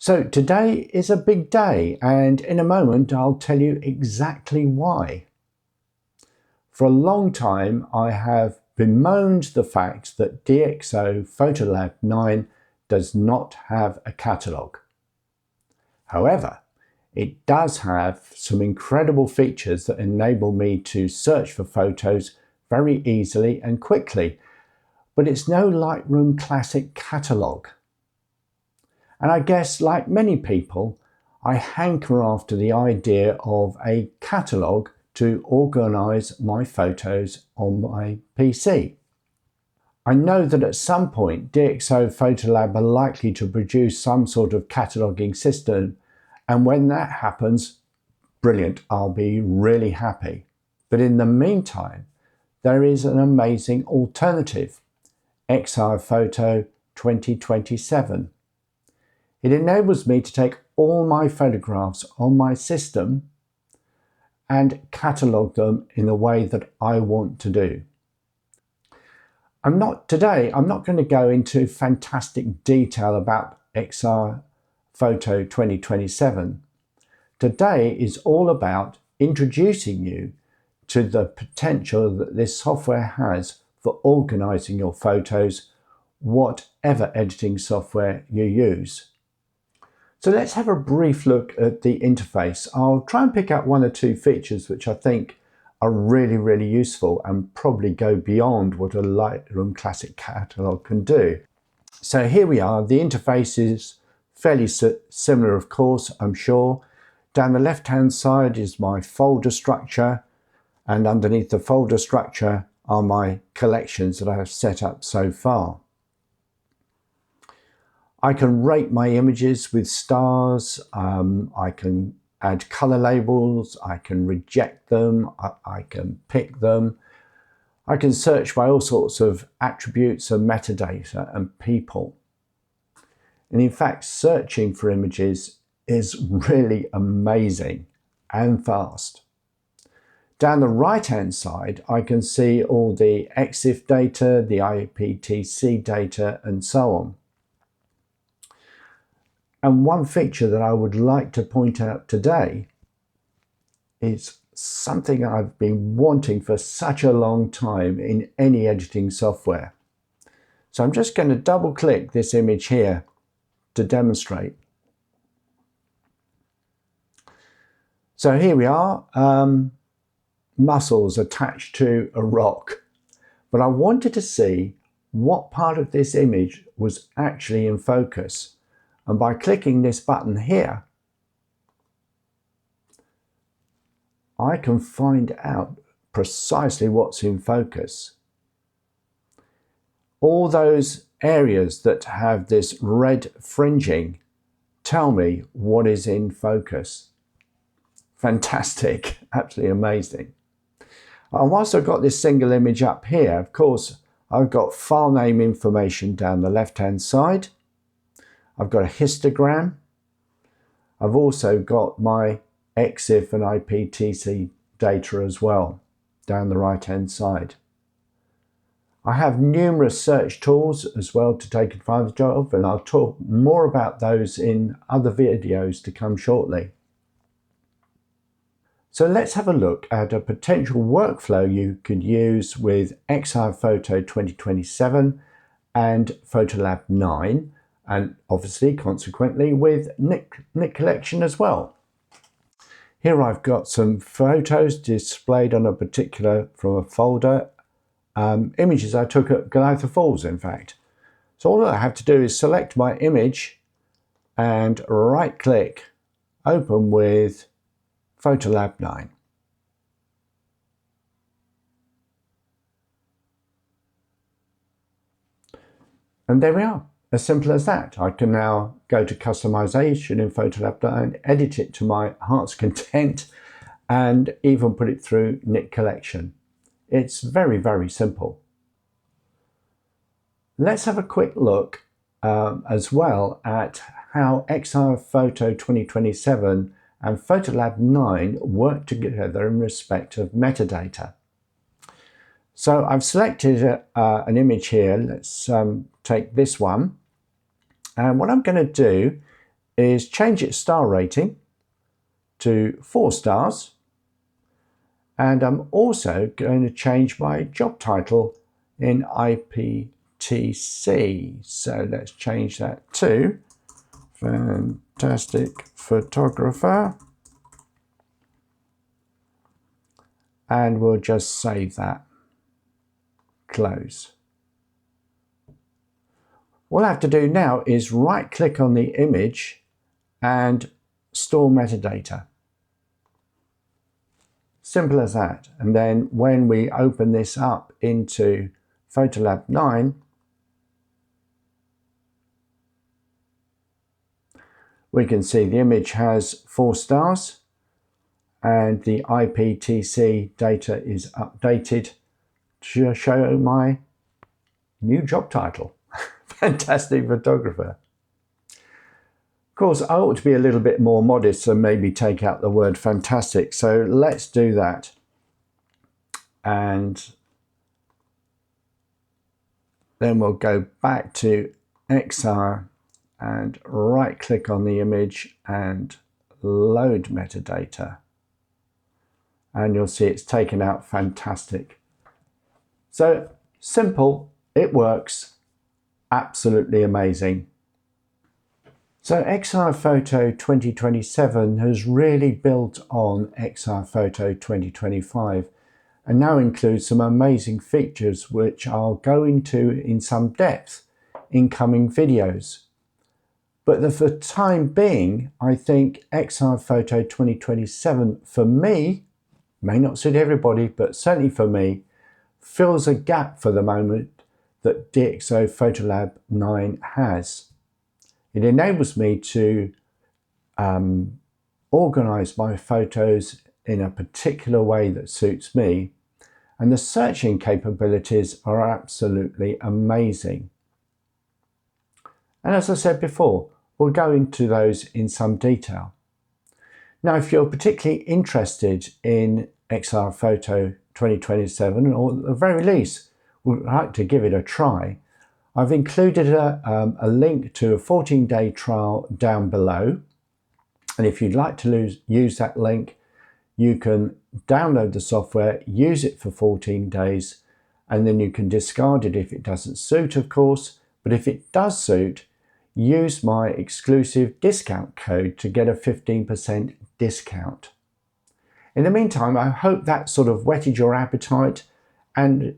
So today is a big day, and in a moment I'll tell you exactly why. For a long time I have bemoaned the fact that DxO PhotoLab 9 does not have a catalogue. However, it does have some incredible features that enable me to search for photos very easily and quickly, but it's no Lightroom Classic catalogue. And I guess, like many people, I hanker after the idea of a catalogue to organise my photos on my PC. I know that at some point DxO PhotoLab are likely to produce some sort of cataloguing system, and when that happens, brilliant, I'll be really happy. But in the meantime, there is an amazing alternative, Excire Foto 2027. It enables me to take all my photographs on my system and catalogue them in the way that I want to do. Today I'm not going to go into fantastic detail about Excire Foto 2027. Today is all about introducing you to the potential that this software has for organising your photos, whatever editing software you use. So let's have a brief look at the interface. I'll try and pick out one or two features which I think are really useful and probably go beyond what a Lightroom Classic catalogue can do. So here we are. The interface is fairly similar, of course, I'm sure. Down the left-hand side is my folder structure, and underneath the folder structure are my collections that I have set up so far. I can rate my images with stars, I can add color labels, I can reject them, I can pick them. I can search by all sorts of attributes and metadata and people. And in fact, searching for images is really amazing and fast. Down the right-hand side, I can see all the EXIF data, the IPTC data, and so on. And one feature that I would like to point out today is something I've been wanting for such a long time in any editing software. So I'm just going to double click this image here to demonstrate. So here we are, mussels attached to a rock. But I wanted to see what part of this image was actually in focus. And by clicking this button here, I can find out precisely what's in focus. All those areas that have this red fringing tell me what is in focus. Fantastic, absolutely amazing. And whilst I've got this single image up here, of course, I've got file name information down the left-hand side. I've got a histogram. I've also got my EXIF and IPTC data as well down the right-hand side. I have numerous search tools as well to take advantage of, and I'll talk more about those in other videos to come shortly. So let's have a look at a potential workflow you could use with Excire Foto 2027 and PhotoLab 9, and obviously consequently with Nik Collection as well. Here I've got some photos displayed on from a folder, images I took at Goliath Falls in fact. So all I have to do is select my image and right click, open with PhotoLab 9. And there we are. As simple as that. I can now go to customization in PhotoLab 9, edit it to my heart's content, and even put it through Nik Collection. It's very simple. Let's have a quick look as well at how Excire Foto 2027 and PhotoLab 9 work together in respect of metadata. So I've selected an image here. Let's take this one. And what I'm going to do is change its star rating to 4 stars. And I'm also going to change my job title in IPTC. So let's change that to Fantastic Photographer. And we'll just save that. Close. What I have to do now is right click on the image and store metadata. Simple as that. And then when we open this up into PhotoLab 9, we can see the image has 4 stars and the IPTC data is updated to show my new job title, Fantastic Photographer. Of course, I ought to be a little bit more modest and maybe take out the word fantastic. So let's do that. And then we'll go back to Excire and right click on the image and load metadata. And you'll see it's taken out fantastic. So simple, it works, absolutely amazing. So Excire Foto 2027 has really built on Excire Foto 2025 and now includes some amazing features which I'll go into in some depth in coming videos. But for the time being, I think Excire Foto 2027 for me, may not suit everybody, but certainly for me, fills a gap for the moment that DxO PhotoLab 9 has. It enables me to organize my photos in a particular way that suits me, and the searching capabilities are absolutely amazing. And as I said before, we'll go into those in some detail. Now, if you're particularly interested in Excire Foto 2027, or at the very least would like to give it a try, I've included a link to a 14-day trial down below. And if you'd like to use that link, you can download the software, use it for 14 days, and then you can discard it if it doesn't suit, of course. But if it does suit, use my exclusive discount code to get a 15% discount. In the meantime, I hope that sort of whetted your appetite, and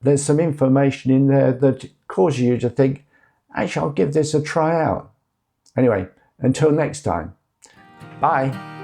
there's some information in there that causes you to think, actually, I'll give this a try out. Anyway, until next time, bye.